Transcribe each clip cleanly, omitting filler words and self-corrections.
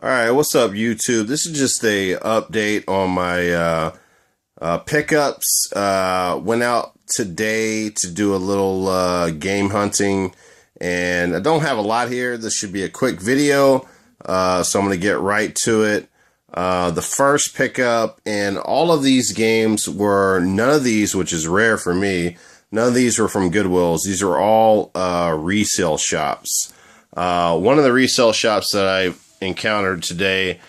All right, what's up, YouTube? This is just a update on my pickups. Went out today to do a little game hunting, and I don't have a lot here. This should be a quick video, so I'm going to get right to it. The first pickup, and all of these games were, none of these, which is rare for me, none of these were from Goodwills. These are all resale shops. One of the resale shops that I encountered today,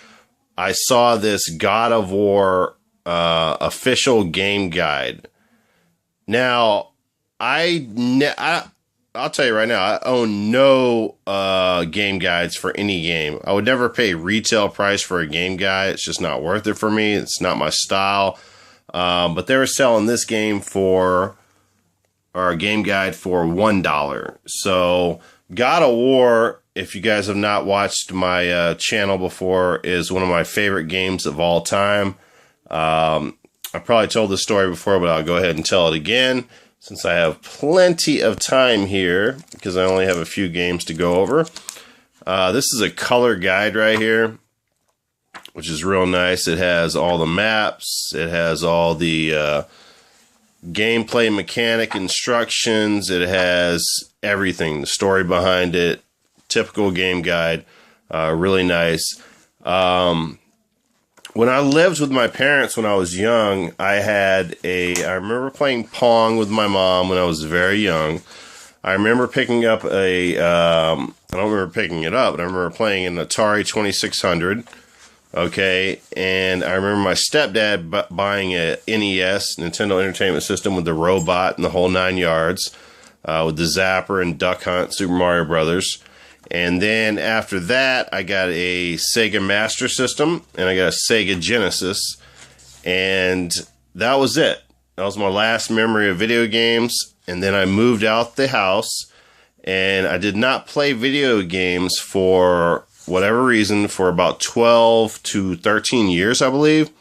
I saw this God of War official game guide. Now, I'll tell you right now, I own no game guides for any game. I would never pay retail price for a game guide. It's just not worth it for me. It's not my style. But they were selling this game for, or a game guide for $1. So God of War, if you guys have not watched my channel before, is one of my favorite games of all time. I probably told this story before, but I'll go ahead and tell it again since I have plenty of time here because I only have a few games to go over. This is a color guide right here, which is real nice. It has all the maps. It has all the gameplay mechanic instructions. It has everything, the story behind it. Typical game guide. Really nice. When I lived with my parents when I was young, I remember playing Pong with my mom when I was very young. I remember picking up I don't remember picking it up, but I remember playing an Atari 2600. Okay, and I remember my stepdad buying a NES, Nintendo Entertainment System, with the robot and the whole 9 yards, with the Zapper and Duck Hunt, Super Mario Brothers. And then after that, I got a Sega Master System, and I got a Sega Genesis, and that was it. That was my last memory of video games, and then I moved out the house, and I did not play video games for whatever reason for about 12 to 13 years, I believe.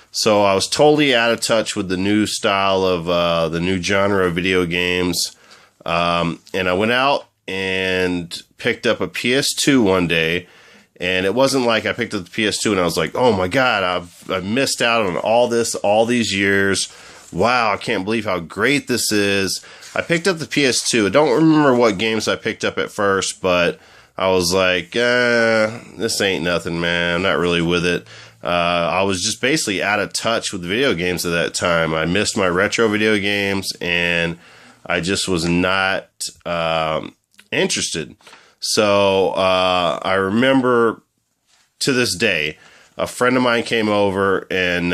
So I was totally out of touch with the new style of the new genre of video games, and I went out and picked up a PS2 one day, and it wasn't like I picked up the PS2 and I was like, oh my God, I've missed out on all these years. Wow, I can't believe how great this is. I picked up the PS2. I don't remember what games I picked up at first, but I was like, this ain't nothing, man. I'm not really with it. I was just basically out of touch with video games at that time. I missed my retro video games, and I just was not interested. So I remember to this day, a friend of mine came over, and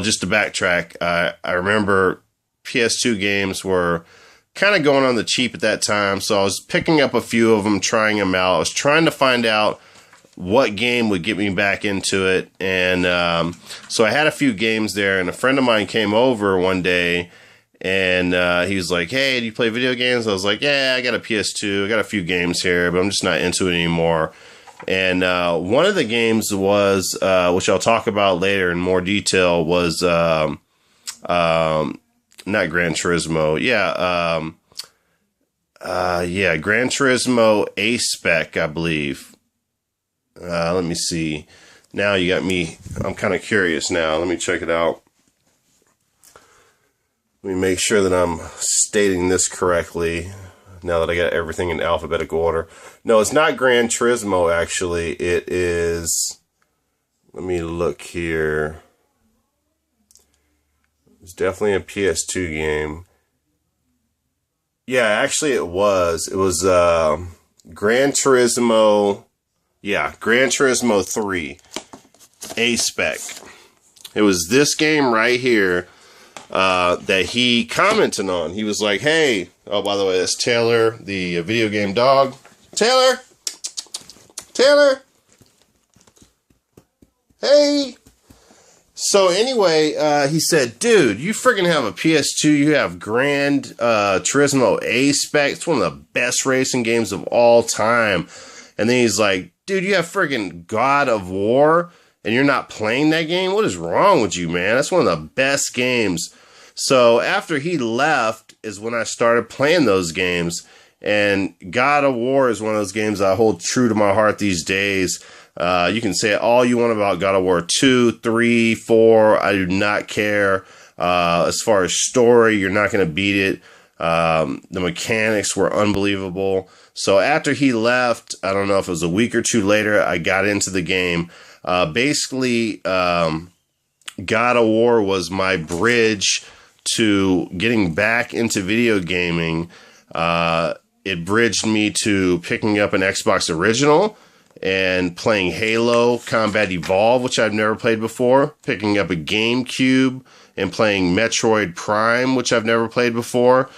just to backtrack, I remember PS2 games were kind of going on the cheap at that time, so I was picking up a few of them, trying them out. I was trying to find out what game would get me back into it, and so I had a few games there, and a friend of mine came over one day, and he was like, hey, do you play video games? I was like, yeah, I got a PS2. I got a few games here, but I'm just not into it anymore. And one of the games was, which I'll talk about later in more detail, was not Gran Turismo. Gran Turismo A-Spec, I believe. Let me see. Now you got me. I'm kind of curious now. Let me check it out. Let me make sure that I'm stating this correctly now that I got everything in alphabetical order. No, it's not Gran Turismo, actually. It is... Let me look here. It's definitely a PS2 game. Yeah, actually it was. It was Gran Turismo... Yeah, Gran Turismo 3. A-Spec. It was this game right here that he commented on. He was like, hey, oh, by the way, that's Taylor, the video game dog. Taylor! Hey! So anyway, he said, dude, you freaking have a PS2. You have Gran Turismo A-Spec. It's one of the best racing games of all time. And then he's like, dude, you have freaking God of War, and you're not playing that game? What is wrong with you, man? That's one of the best games. So after he left is when I started playing those games. And God of War is one of those games I hold true to my heart these days. You can say all you want about God of War 2, 3, 4. I do not care. As far as story, you're not going to beat it. The mechanics were unbelievable. So after he left, I don't know if it was a week or two later, I got into the game. Basically, God of War was my bridge to getting back into video gaming. It bridged me to picking up an Xbox original and playing Halo Combat Evolved, which I've never played before, picking up a GameCube and playing Metroid Prime, which I've never played before.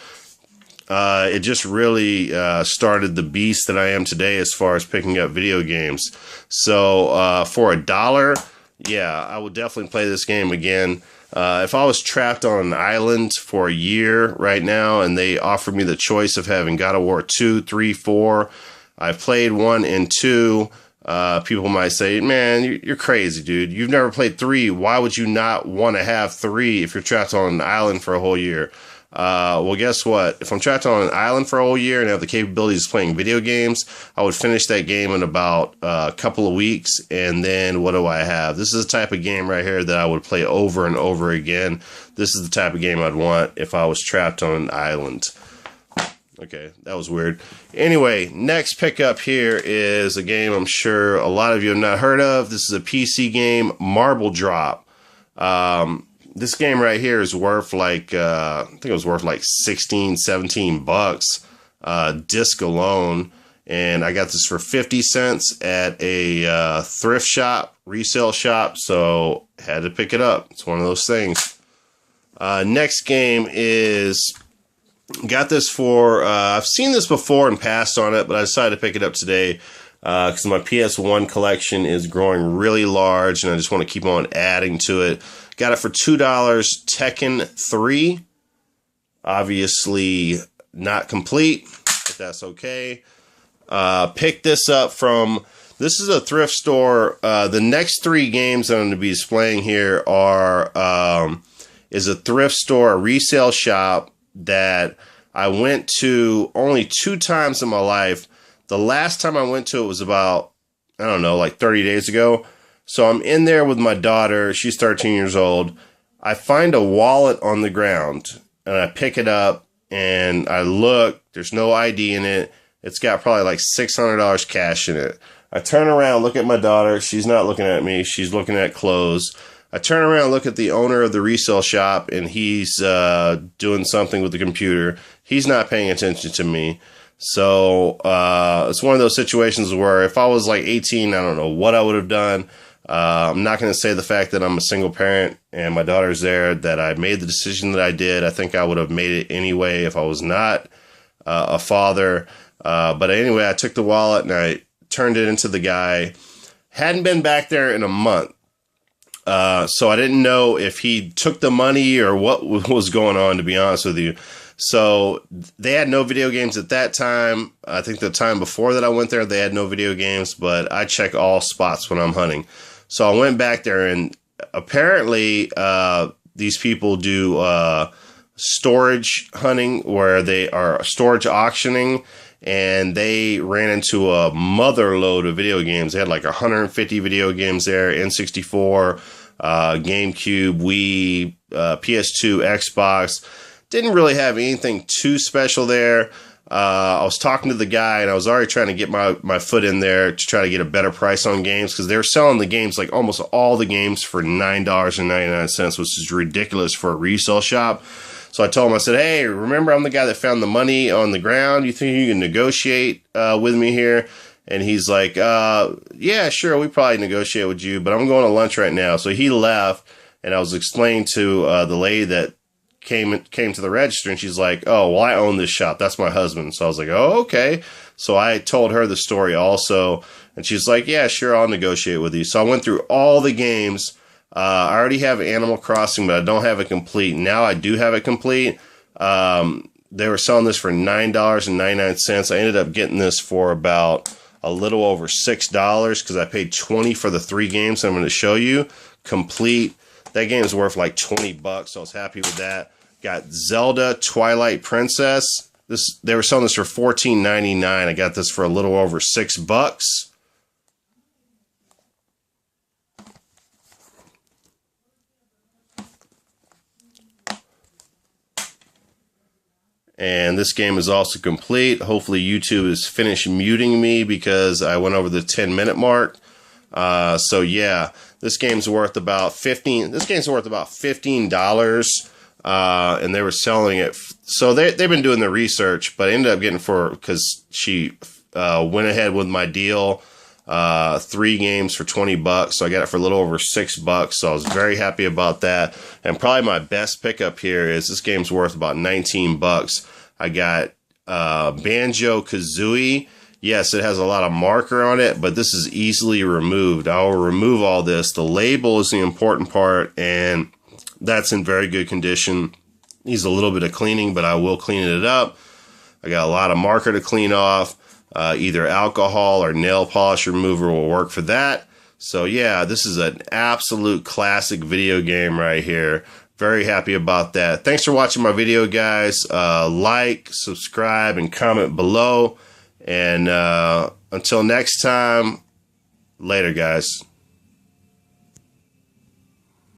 It just really started the beast that I am today as far as picking up video games. So for $1, yeah, I would definitely play this game again. If I was trapped on an island for a year right now and they offered me the choice of having God of War 2, 3, 4, I've played 1 and 2. People might say, man, you're crazy, dude. You've never played 3. Why would you not want to have 3 if you're trapped on an island for a whole year? Well, guess what? If I'm trapped on an island for a whole year and have the capabilities of playing video games, I would finish that game in about a couple of weeks. And then what do I have? This is the type of game right here that I would play over and over again. This is the type of game I'd want if I was trapped on an island. Okay, that was weird. Anyway, next pickup here is a game I'm sure a lot of you have not heard of. This is a PC game, Marble Drop. This game right here is worth like, I think it was worth like 16, 17 bucks, disc alone. And I got this for 50 cents at a thrift shop, resale shop. So had to pick it up. It's one of those things. Next game is, got this for, I've seen this before and passed on it, but I decided to pick it up today because my PS1 collection is growing really large and I just want to keep on adding to it. Got it for $2, Tekken 3. Obviously not complete, but that's okay. Picked this up from, this is a thrift store. The next 3 games I'm going to be displaying here are, is a thrift store, a resale shop that I went to only 2 times in my life. The last time I went to it was about, I don't know, like 30 days ago. So I'm in there with my daughter. She's 13 years old. I find a wallet on the ground and I pick it up and I look. There's no ID in it. It's got probably like $600 cash in it. I turn around, look at my daughter. She's not looking at me. She's looking at clothes. I turn around, look at the owner of the resale shop, and he's doing something with the computer. He's not paying attention to me. So it's one of those situations where if I was like 18, I don't know what I would have done. I'm not going to say the fact that I'm a single parent and my daughter's there, that I made the decision that I did. I think I would have made it anyway if I was not a father. But anyway, I took the wallet and I turned it into the guy. Hadn't been back there in a month. So I didn't know if he took the money or what was going on, to be honest with you. So they had no video games at that time. I think the time before that I went there, they had no video games, but I check all spots when I'm hunting. So I went back there and apparently, these people do, storage hunting where they are storage auctioning, and they ran into a mother load of video games. They had like 150 video games there, N64, GameCube, Wii, PS2, Xbox. Didn't really have anything too special there. I was talking to the guy and I was already trying to get my foot in there to try to get a better price on games, because they were selling the games, like almost all the games, for $9.99, which is ridiculous for a resale shop. So I told him, I said, hey, remember I'm the guy that found the money on the ground. You think you can negotiate with me here? And he's like, yeah, sure, we probably negotiate with you, but I'm going to lunch right now. So he left, and I was explaining to the lady that came to the register, and she's like, oh, well, I own this shop. That's my husband. So I was like, oh, okay. So I told her the story also, and she's like, yeah, sure, I'll negotiate with you. So I went through all the games. I already have Animal Crossing, but I don't have it complete. Now I do have it complete. They were selling this for $9.99. I ended up getting this for about a little over $6 because I paid $20 for the 3 games I'm going to show you complete. That game is worth like $20, so I was happy with that. Got Zelda Twilight Princess. They were selling this for $14.99. I got this for a little over $6. And this game is also complete. Hopefully YouTube is finished muting me because I went over the 10-minute mark. So yeah, this game's worth about $15. And they were selling it. So they've been doing the research, but I ended up getting because she went ahead with my deal, 3 games for $20. So I got it for a little over $6. So I was very happy about that. And probably my best pickup here is this game's worth about $19. I got Banjo-Kazooie. Yes, it has a lot of marker on it, but this is easily removed. I will remove all this. The label is the important part, and that's in very good condition. Needs a little bit of cleaning, but I will clean it up. I got a lot of marker to clean off. Either alcohol or nail polish remover will work for that. So yeah, this is an absolute classic video game right here. Very happy about that. Thanks for watching my video, guys. Like, subscribe, and comment below. And until next time, later, guys.